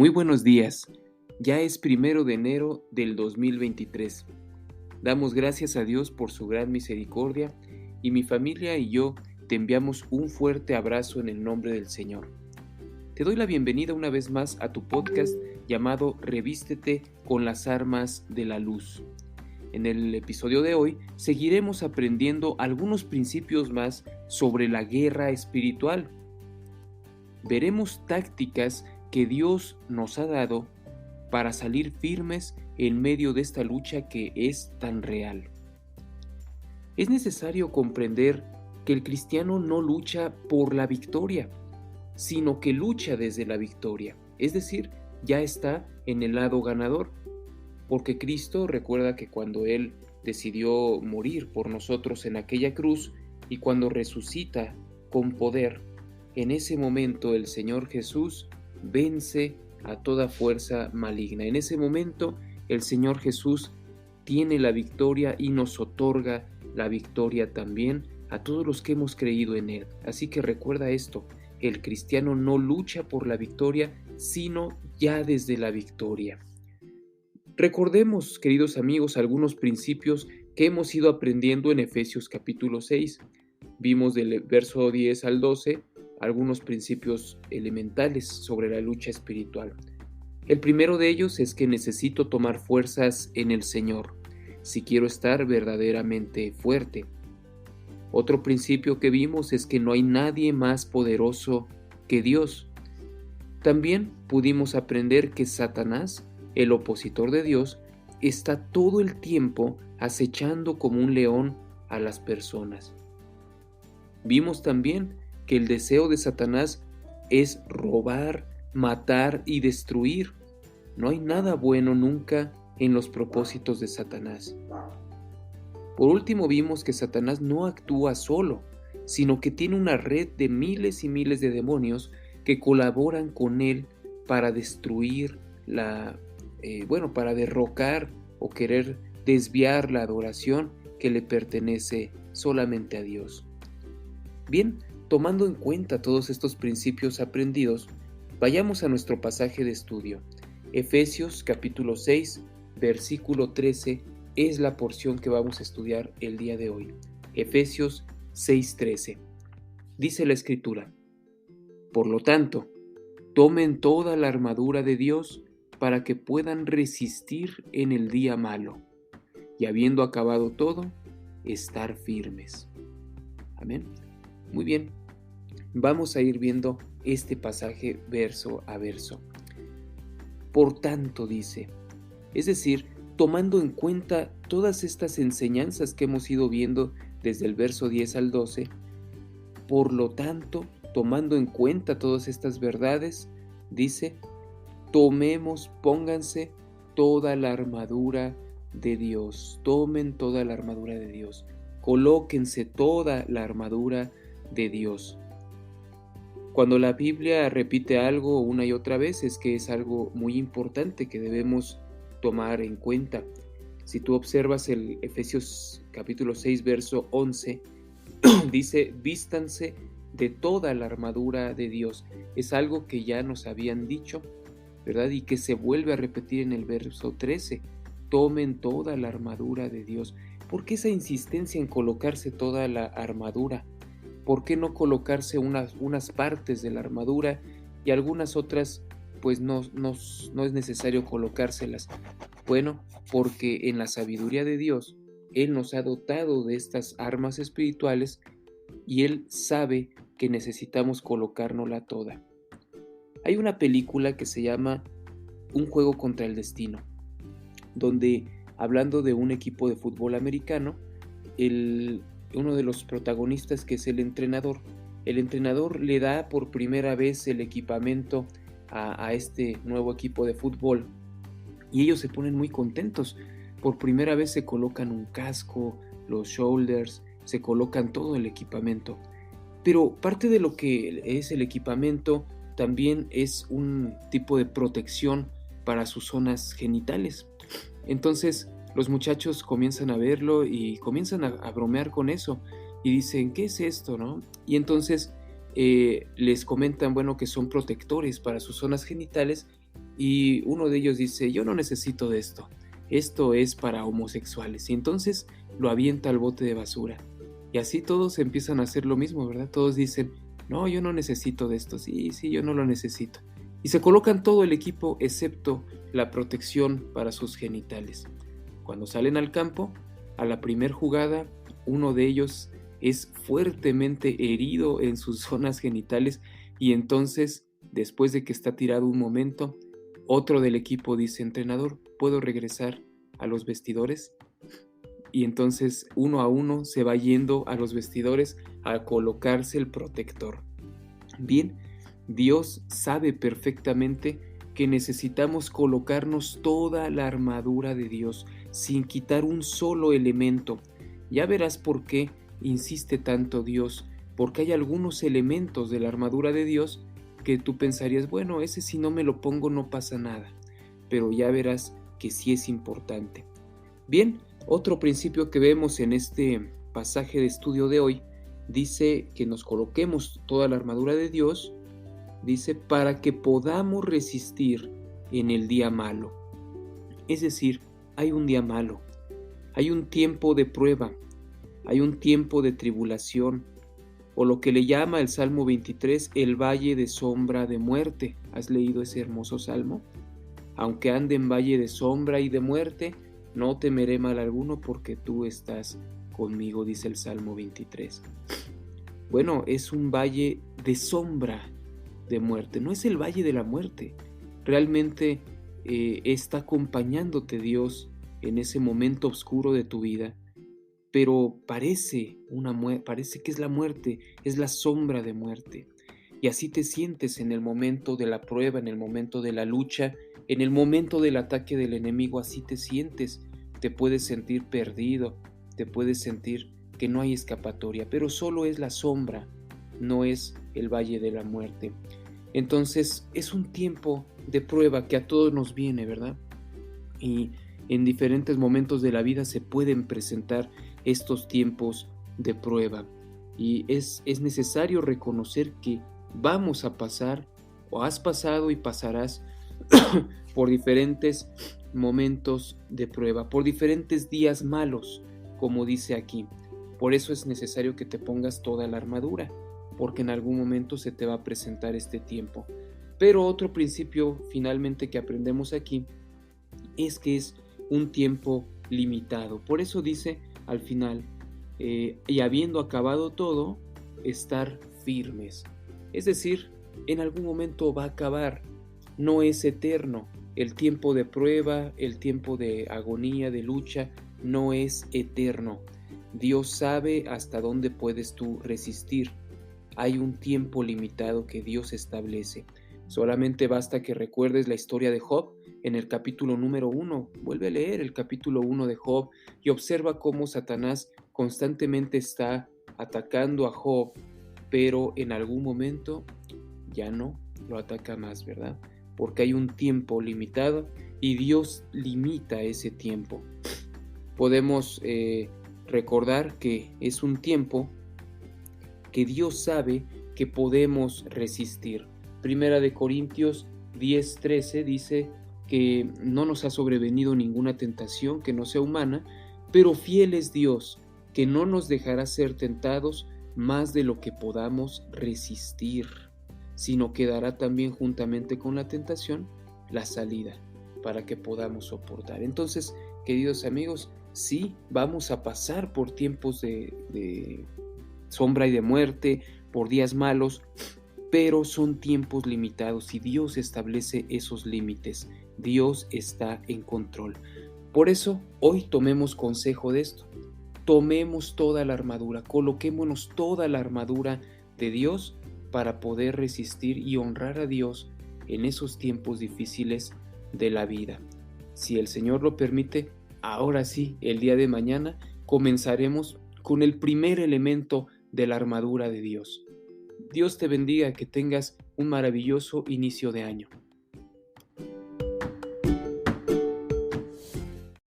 Muy buenos días. Ya es 1 de enero del 2023. Damos gracias a Dios por su gran misericordia y mi familia y yo te enviamos un fuerte abrazo en el nombre del Señor. Te doy la bienvenida una vez más a tu podcast llamado Revístete con las armas de la luz. En el episodio de hoy seguiremos aprendiendo algunos principios más sobre la guerra espiritual. Veremos tácticas que Dios nos ha dado para salir firmes en medio de esta lucha que es tan real. Es necesario comprender que el cristiano no lucha por la victoria, sino que lucha desde la victoria, es decir, ya está en el lado ganador, porque Cristo recuerda que cuando Él decidió morir por nosotros en aquella cruz y cuando resucita con poder, en ese momento el Señor Jesús vence a toda fuerza maligna. En ese momento el Señor Jesús tiene la victoria y nos otorga la victoria también a todos los que hemos creído en Él. Así que recuerda esto, el cristiano no lucha por la victoria, sino ya desde la victoria. Recordemos, queridos amigos, algunos principios que hemos ido aprendiendo en Efesios capítulo 6. Vimos del verso 10 al 12 algunos principios elementales sobre la lucha espiritual. El primero de ellos es que necesito tomar fuerzas en el Señor, si quiero estar verdaderamente fuerte. Otro principio que vimos es que no hay nadie más poderoso que Dios. También pudimos aprender que Satanás, el opositor de Dios, está todo el tiempo acechando como un león a las personas. Vimos también que el deseo de Satanás es robar, matar y destruir. No hay nada bueno nunca en los propósitos de Satanás. Por último, vimos que Satanás no actúa solo, sino que tiene una red de miles y miles de demonios que colaboran con él para destruir para derrocar o querer desviar la adoración que le pertenece solamente a Dios. Bien, tomando en cuenta todos estos principios aprendidos, vayamos a nuestro pasaje de estudio. Efesios capítulo 6, versículo 13 es la porción que vamos a estudiar el día de hoy. Efesios 6:13. Dice la Escritura: Por lo tanto, tomen toda la armadura de Dios para que puedan resistir en el día malo, y habiendo acabado todo, estar firmes. Amén. Muy bien. Vamos a ir viendo este pasaje verso a verso. Por tanto, dice, es decir, tomando en cuenta todas estas enseñanzas que hemos ido viendo desde el verso 10 al 12, por lo tanto, tomando en cuenta todas estas verdades, dice, pónganse toda la armadura de Dios, tomen toda la armadura de Dios, colóquense toda la armadura de Dios. Cuando la Biblia repite algo una y otra vez es que es algo muy importante que debemos tomar en cuenta. Si tú observas el Efesios capítulo 6 verso 11, dice, vístanse de toda la armadura de Dios. Es algo que ya nos habían dicho, ¿verdad? Y que se vuelve a repetir en el verso 13, tomen toda la armadura de Dios. ¿Por qué esa insistencia en colocarse toda la armadura? ¿Por qué no colocarse unas partes de la armadura y algunas otras pues no es necesario colocárselas? Bueno, porque en la sabiduría de Dios, Él nos ha dotado de estas armas espirituales y Él sabe que necesitamos colocárnosla toda. Hay una película que se llama Un juego contra el destino, donde hablando de un equipo de fútbol americano, uno de los protagonistas, que es el entrenador le da por primera vez el equipamiento a este nuevo equipo de fútbol y ellos se ponen muy contentos. Por primera vez se colocan un casco, los shoulders, se colocan todo el equipamiento. Pero parte de lo que es el equipamiento también es un tipo de protección para sus zonas genitales. Entonces los muchachos comienzan a verlo y comienzan a bromear con eso y dicen, ¿qué es esto, no? Y entonces les comentan, bueno, que son protectores para sus zonas genitales y uno de ellos dice, yo no necesito de esto es para homosexuales, y entonces lo avienta al bote de basura. Y así todos empiezan a hacer lo mismo, ¿verdad? Todos dicen, no, yo no necesito de esto, sí, yo no lo necesito. Y se colocan todo el equipo excepto la protección para sus genitales. Cuando salen al campo, a la primer jugada, uno de ellos es fuertemente herido en sus zonas genitales y entonces, después de que está tirado un momento, otro del equipo dice, entrenador, ¿puedo regresar a los vestidores? Y entonces uno a uno se va yendo a los vestidores a colocarse el protector. Bien, Dios sabe perfectamente que necesitamos colocarnos toda la armadura de Dios sin quitar un solo elemento. Ya verás por qué insiste tanto Dios, porque hay algunos elementos de la armadura de Dios que tú pensarías, bueno, ese si no me lo pongo no pasa nada, pero ya verás que sí es importante. Bien, otro principio que vemos en este pasaje de estudio de hoy dice que nos coloquemos toda la armadura de Dios, dice, para que podamos resistir en el día malo. Es decir, hay un día malo, hay un tiempo de prueba, hay un tiempo de tribulación, o lo que le llama el Salmo 23, el valle de sombra de muerte. ¿Has leído ese hermoso salmo? Aunque ande en valle de sombra y de muerte, no temeré mal alguno porque tú estás conmigo, dice el Salmo 23. Bueno, es un valle de sombra de muerte, no es el valle de la muerte. Realmente está acompañándote Dios en ese momento oscuro de tu vida, pero parece que es la muerte, es la sombra de muerte. Y así te sientes en el momento de la prueba, en el momento de la lucha, en el momento del ataque del enemigo, así te sientes. Te puedes sentir perdido, te puedes sentir que no hay escapatoria, pero solo es la sombra, no es el valle de la muerte. Entonces es un tiempo de prueba que a todos nos viene, ¿verdad? Y en diferentes momentos de la vida se pueden presentar estos tiempos de prueba. Y es necesario reconocer que vamos a pasar, o has pasado y pasarás por diferentes momentos de prueba, por diferentes días malos, como dice aquí. Por eso es necesario que te pongas toda la armadura, porque en algún momento se te va a presentar este tiempo. Pero otro principio finalmente que aprendemos aquí es que es un tiempo limitado. Por eso dice al final, y habiendo acabado todo, estar firmes. Es decir, en algún momento va a acabar, no es eterno. El tiempo de prueba, el tiempo de agonía, de lucha, no es eterno. Dios sabe hasta dónde puedes tú resistir. Hay un tiempo limitado que Dios establece. Solamente basta que recuerdes la historia de Job en el capítulo número 1. Vuelve a leer el capítulo 1 de Job y observa cómo Satanás constantemente está atacando a Job, pero en algún momento ya no lo ataca más, ¿verdad? Porque hay un tiempo limitado y Dios limita ese tiempo. Podemos recordar que es un tiempo que Dios sabe que podemos resistir. Primera de Corintios 10:13 dice que no nos ha sobrevenido ninguna tentación que no sea humana, pero fiel es Dios, que no nos dejará ser tentados más de lo que podamos resistir, sino que dará también juntamente con la tentación la salida para que podamos soportar. Entonces, queridos amigos, sí, vamos a pasar por tiempos de sombra y de muerte, por días malos, pero son tiempos limitados y Dios establece esos límites. Dios está en control. Por eso, hoy tomemos consejo de esto. Tomemos toda la armadura, coloquémonos toda la armadura de Dios para poder resistir y honrar a Dios en esos tiempos difíciles de la vida. Si el Señor lo permite, ahora sí, el día de mañana comenzaremos con el primer elemento de la armadura de Dios. Dios te bendiga, que tengas un maravilloso inicio de año.